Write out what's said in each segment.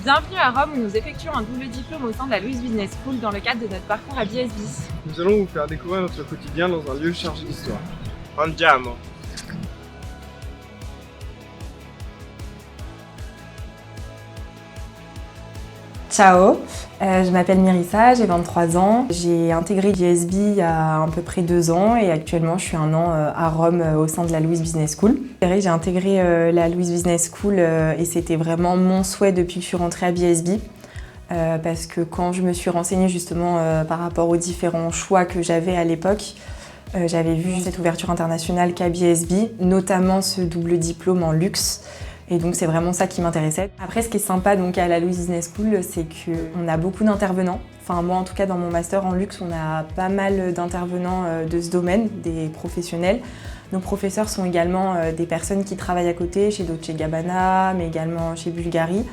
Bienvenue à Rome où nous effectuons un double diplôme au sein de la Louis Business School dans le cadre de notre parcours à BSB. Nous allons vous faire découvrir notre quotidien dans un lieu chargé d'histoire. Andiamo! Ciao, je m'appelle Mérissa, j'ai 23 ans. J'ai intégré BSB il y a à peu près 2 ans et actuellement je suis 1 an à Rome au sein de la Louis Business School. J'ai intégré la Louis Business School et c'était vraiment mon souhait depuis que je suis rentrée à BSB. Parce que quand je me suis renseignée justement par rapport aux différents choix que j'avais à l'époque, j'avais vu cette ouverture internationale qu'a BSB, notamment ce double diplôme en luxe. Et donc c'est vraiment ça qui m'intéressait. Après, ce qui est sympa donc à la Louis Business School, c'est qu'on a beaucoup d'intervenants. Enfin moi en tout cas dans mon master en luxe, on a pas mal d'intervenants de ce domaine, des professionnels. Nos professeurs sont également des personnes qui travaillent à côté chez Dolce & Gabbana, mais également chez Bulgari.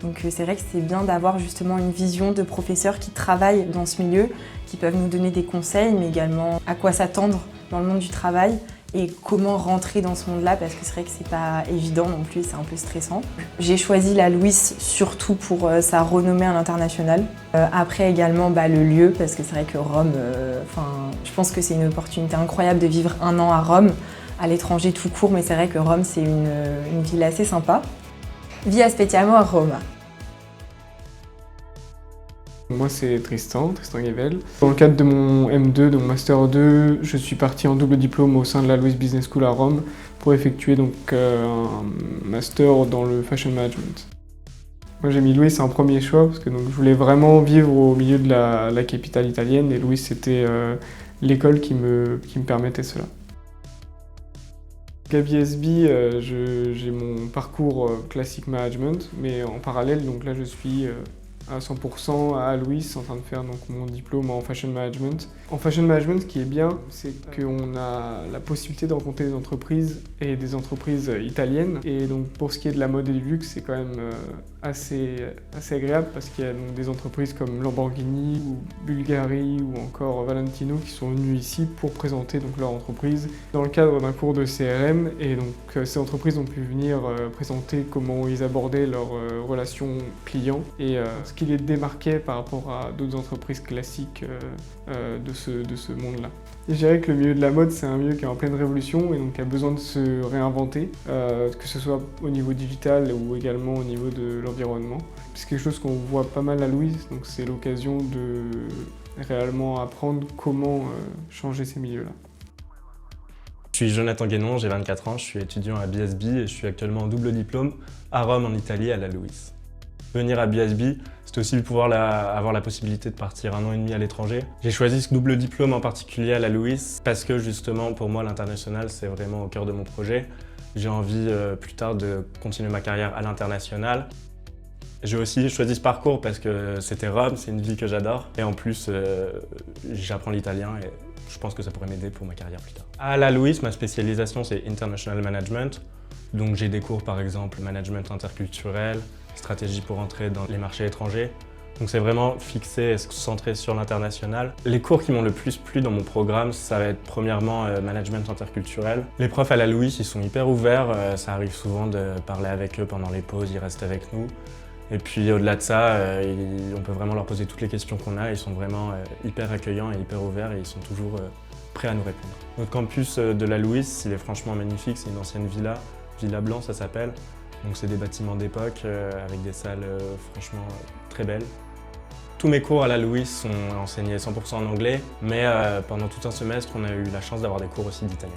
Donc c'est vrai que c'est bien d'avoir justement une vision de professeurs qui travaillent dans ce milieu, qui peuvent nous donner des conseils, mais également à quoi s'attendre dans le monde du travail et comment rentrer dans ce monde-là, parce que c'est vrai que c'est pas évident non plus, c'est un peu stressant. J'ai choisi la Louis surtout pour sa renommée à l'international. Après également le lieu, parce que c'est vrai que Rome, je pense que c'est une opportunité incroyable de vivre 1 an à Rome, à l'étranger tout court, mais c'est vrai que Rome c'est une ville assez sympa. Vi aspettiamo a Roma. Moi c'est Tristan Guével. Dans le cadre de mon M2, de mon Master 2, je suis parti en double diplôme au sein de la Louis Business School à Rome pour effectuer donc un Master dans le Fashion Management. Moi j'ai mis Louis en premier choix parce que donc, je voulais vraiment vivre au milieu de la capitale italienne et Louis c'était l'école qui me permettait cela. À BSB, j'ai mon parcours classique management, mais en parallèle, donc là je suis à 100% à Louis en train de faire donc, mon diplôme en fashion management. En fashion management, ce qui est bien, c'est qu'on a la possibilité de rencontrer des entreprises et des entreprises italiennes. Et donc pour ce qui est de la mode et du luxe, c'est quand même assez agréable parce qu'il y a donc, des entreprises comme Lamborghini ou Bulgari ou encore Valentino qui sont venus ici pour présenter donc, leur entreprise dans le cadre d'un cours de CRM. Et donc ces entreprises ont pu venir présenter comment ils abordaient leurs relations clients et ce qui les démarquait par rapport à d'autres entreprises classiques de ce monde-là. Et je dirais que le milieu de la mode, c'est un milieu qui est en pleine révolution et donc qui a besoin de se réinventer, que ce soit au niveau digital ou également au niveau de l'environnement. C'est quelque chose qu'on voit pas mal à Louise, donc c'est l'occasion de réellement apprendre comment changer ces milieux-là. Je suis Jonathan Guénon, j'ai 24 ans, je suis étudiant à BSB et je suis actuellement en double diplôme à Rome en Italie à la Louis. Venir à BSB, c'est aussi de pouvoir avoir la possibilité de partir 1 an et demi à l'étranger. J'ai choisi ce double diplôme en particulier à la Louis parce que justement pour moi l'international c'est vraiment au cœur de mon projet. J'ai envie plus tard de continuer ma carrière à l'international. J'ai aussi choisi ce parcours parce que c'était Rome, c'est une ville que j'adore et en plus j'apprends l'italien et je pense que ça pourrait m'aider pour ma carrière plus tard. À la Louis, ma spécialisation c'est International Management. Donc j'ai des cours par exemple Management interculturel, stratégie pour entrer dans les marchés étrangers. Donc c'est vraiment fixé et centré sur l'international. Les cours qui m'ont le plus plu dans mon programme, ça va être premièrement Management interculturel. Les profs à la Louis, ils sont hyper ouverts, ça arrive souvent de parler avec eux pendant les pauses, ils restent avec nous. Et puis au-delà de ça, on peut vraiment leur poser toutes les questions qu'on a, ils sont vraiment hyper accueillants et hyper ouverts et ils sont toujours prêts à nous répondre. Notre campus de la Louis, il est franchement magnifique, c'est une ancienne villa, Villa Blanc ça s'appelle. Donc c'est des bâtiments d'époque avec des salles franchement très belles. Tous mes cours à la Louis sont enseignés 100% en anglais, mais pendant tout un semestre, on a eu la chance d'avoir des cours aussi d'italien.